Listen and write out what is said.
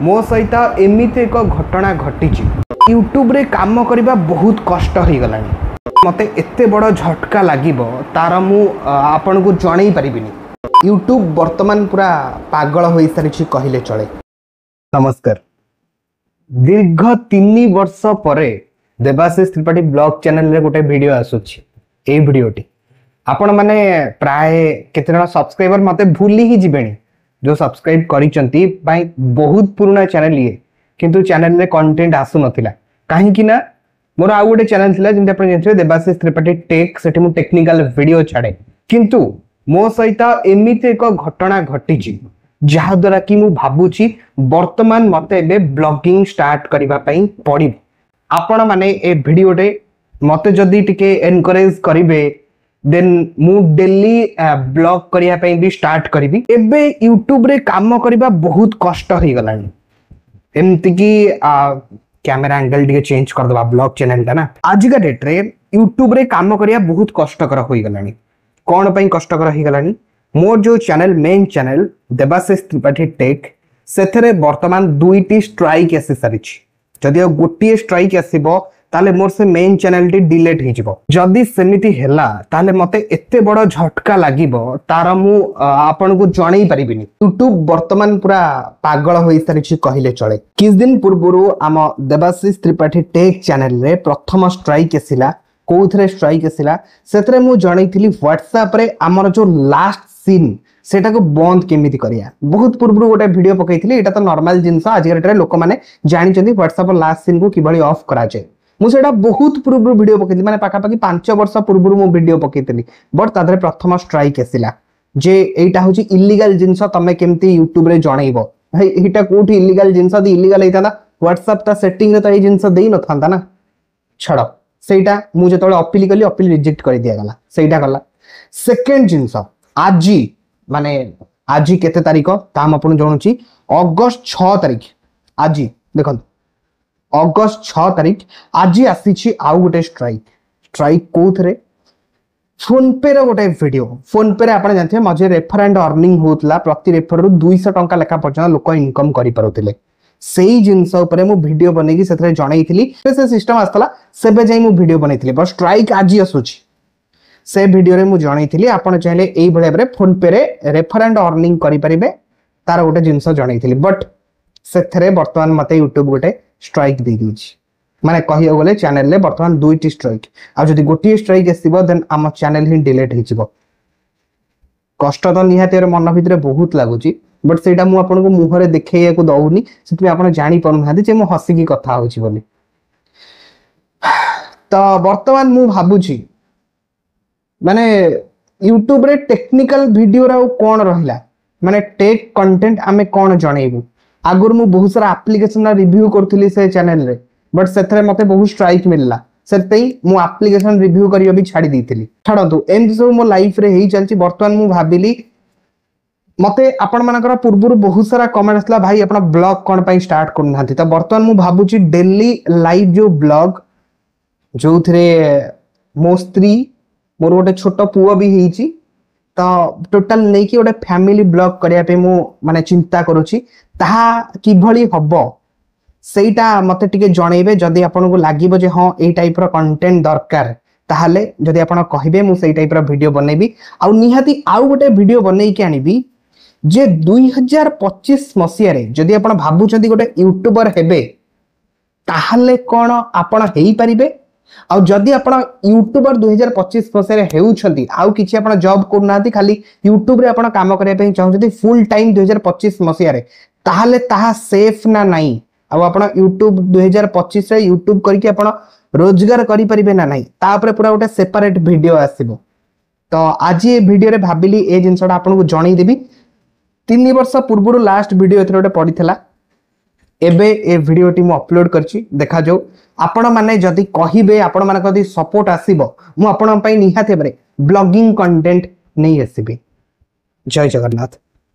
मो सहित एमती एक घटना घटी यूट्यूब रे काम करने बहुत कष्ट हो गला मते एते बड़ झटका लगे तार मु आपन को जन पारिनी। यूट्यूब वर्तमान पूरा पागल हो सारी कहले चले। नमस्कार। दीर्घ 3 वर्ष पर देवाशीष त्रिपाठी ब्लॉग चैनल रे गोटे वीडियो आसुछि। ए वीडियोटी आपण माने प्राय केते जण सब्सक्राइबर मते भूली ही जिबेनी जो सब्सक्राइब करिसंती बाय बहुत पुराना चैनल ये किंतु चैनल रे कंटेंट आसु नथिला काहे कि ना मोर आ गोटे चैनल थिला जिंते आपण जानथिबे देवाशीष त्रिपाठी टेक सेठी मु टेक्निकल वीडियो छाड़े किंतु मो सहित एमिते एक घटना घटी जहा द्वारा कि मु भाबुची वर्तमान मते एबे ब्लॉगिंग स्टार्ट करिबा पई पड़ी। आपण माने ए वीडियो रे मते जदी टिके एनकरेज करिवे देन मु डेली ब्लॉग करिया पई भी स्टार्ट करिवि। एबे यूट्यूब रे काम करिबा बहुत कष्ट हो गलानी एमति कि कैमरा एंगल टिके चेंज कर दबा ब्लॉग चैनल ता ना आज का डेट रे यूट्यूब रे काम करिया बहुत कष्टकर हो गलानी। कोन पई कष्टकर हो गलानी मोर जो channel main channel Debashish Tripathi टेक सेथरे वर्तमान 2टी स्ट्राइक आसी सारिछि। जदि गोटे स्ट्राइक आसीबो ताले मोर से मेन चैनल टी डिलीट हो जिवो। जदि सेमिति हेला ताले मते एते बड़ झटका लागिवो तार मु आपन को जणै परिबिनी। यूट्यूब वर्तमान पूरा पागल होई सारिछि कहले चले। किस दिन पूर्वरु आम देवाशीष त्रिपाठी टेक चैनल रे प्रथम स्ट्राइक आसिला। कोथरे स्ट्राइक आसिला सेतरे मु जणैथिली WhatsApp रे हमर जो लास्ट सीन सेटा को बंद केमिति करिया। बहुत पूर्व गोटे वीडियो पकईथि एटा तो नॉर्मल जिंस आज के लोक मैंने जानी WhatsApp लास्ट सीन को किभली ऑफ करा जाए। मुझे बहुत पूर्व वीडियो पकईथि माने पाखापाखि 5 वर्ष पूर्व मु वीडियो पकईथि बट तादरे प्रथम स्ट्राइक आसिला जे एटा होची इल्लीगल जिंस तमे केमिति यूट्यूब रे जणैबो। भाई एटा कोठी इल्लीगल जिंस दी इल्लीगल हेता WhatsApp ता सेटिंग रे तो ए जिंस देई न थांदा ना छड़ सेटा मु जेतोले अपील कली अपील रिजेक्ट कर दिया गला सेटा गला। सेकंड जिंस आज माने आज केते तारीख ता हम आपन जानूची अगस्त 6 तारीख आज देखन अगस्त 6 तारीख आज आसी आउ गोटे स्ट्राइक कोथरे फोन पे रे गोटे वीडियो। फोन पे रे आपण जानथे मजे रेफर एंड अर्निंग होतला प्रति रेफर रु 200 टंका लेखा पर्यंत लोक इनकम करि पारुथिले। सेही जिंस उपरे मु वीडियो बनेकी सेथरे जणैथिली से सिस्टम आस्तला सेबे जाई मु वीडियो बनैथिली बस स्ट्राइक आज आसुची से वीडियो रे मु जणैथिली आपण चाहिले एई भले बरे फोन पे रे रेफर एंड अर्निंग करि परिबे तार गोटे जिंस जणैथिली बट सेथरे वर्तमान मते यूट्यूब गोटे स्ट्राइक दे दिछि। माने कहियो गले चैनल ले वर्तमान 2टी स्ट्राइक आ जदी गोटी स्ट्राइक आसीबो देन हम चैनल ही डिलीट हो जिवो। कष्ट तो निहाते मन भितरे बहुत लागुची बट सेटा मु आपन को मुहरे देखैया को दउनी सेति आपन जानि पनुहादी जे मु हसी की कथा होची बोली। तो वर्तमान मु भाबुची माने यूट्यूब रे टेक्निकल वीडियो रा कोन रहिला माने टेक कंटेंट आमे कोन जणैबु। आगुर मु बहुत सारा एप्लीकेशन रिव्यू करथली से चैनल रे बट सेथरे मते बहुत स्ट्राइक मिलला सेतै मु एप्लीकेशन रिव्यू करियो भी छाडी देथिली। छाडंतु एमति सब मो लाइफ रे हेई चलची। वर्तमान मु भाबिली मते आपण मानकर पूर्व बहुत सारा कमेंट आसला भाई अपना ब्लॉग कोन पई स्टार्ट करनाथि। तो वर्तमान मु भाबुची डेली लाइव जो ब्लॉग जो थरे मो स्त्री मोर गोटे छोट पुओ भी हेची तो टोटल नै कि गोटे फैमिली ब्लॉग करिया पे मु माने चिंता करूची ताहा किभली हबो सेटा मते टिके जणैबे। जदी आपन को लागिबो जे हां ए टाइप रो कंटेंट दरकार ताहाले जदी आपन कहिबे मु सेई टाइप रो वीडियो बनेबी आ निहाती आउ गोटे वीडियो बनै के आनिबी जे 2025 मसिया रे जदी आपन भाबुचंदी गोटे यूट्यूबर हेबे ताहाले कोन आपन हेई परिबे। आ जदी आपण यूट्यूबर 2025 मसिया रे हेउछंती आउ किछि आपण जॉब करनाती खाली यूट्यूब रे आपण काम करे पे चाहउछंती फुल टाइम 2025 मसिया रे ताहाले ताहा सेफ ना नाही। आ आपण यूट्यूब 2025 रे यूट्यूब करके आपण रोजगार करि परिबे ना नाही ता ऊपर पूरा गोटे सेपरेट वीडियो आसीबो। तो आज ये वीडियो रे भाबिली ए जिंसटा आपण को जणै देबी। 3 वर्ष पूर्व लास्ट वीडियो एथरे गोटे पडिथला एबे ए वीडियो टी मु अपलोड करछि देखा जाऊ। आपण माने जदी कहिबे आपण माने कदी सपोर्ट आसीबो मु आपण पई निहाते बरे ब्लॉगिंग कंटेंट नै आसीबे। जय जगन्नाथ।